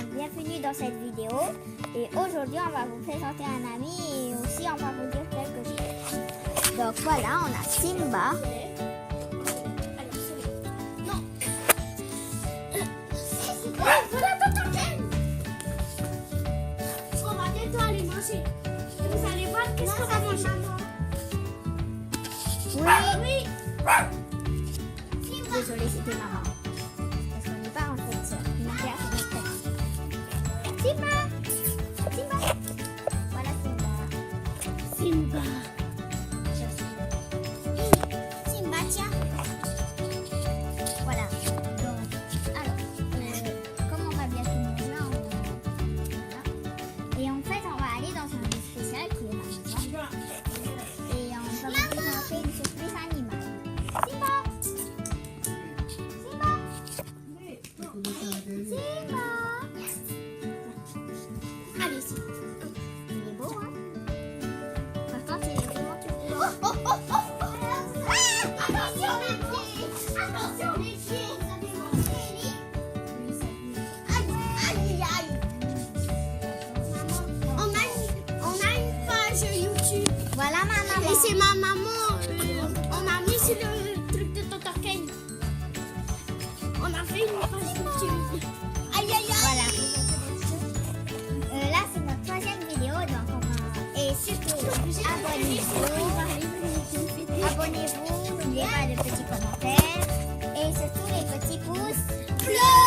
Bienvenue dans cette vidéo et aujourd'hui on va vous présenter un ami et aussi on va vous dire quelque chose. Donc voilà, on a Simba. Voilà ton token. On va bientôt aller manger. Vous allez voir qu'est-ce qu'on va manger. Oui. Oui. Désolée, c'était maman. Parce qu'on n'est pas en fait sœur. Il m'a fait assez de tête. Simba. Voilà Simba. Simba. Simba, tiens. Voilà. Donc, alors, comme on va bientôt manger, voilà. Et en fait, on va aller dans un lieu spécial qui est ma maison. Et on va vous présenter une surprise animale. Simba. Allez, ici. Il est beau, hein? Par contre, il est vraiment tout beau. Attention les pieds. Attention les pieds. Vous avez mangé les... Aïe, aïe, aïe. On a une page YouTube. Voilà ma maman. Et c'est ma maman. On a mis sur le truc de ton token. On a fait une page YouTube. Aïe, aïe, aïe. Voilà. Là, c'est notre troisième vidéo. Donc, on va... Et surtout, abonnez-vous. N'oubliez pas de petits commentaires. Et surtout, les petits pouces bleus.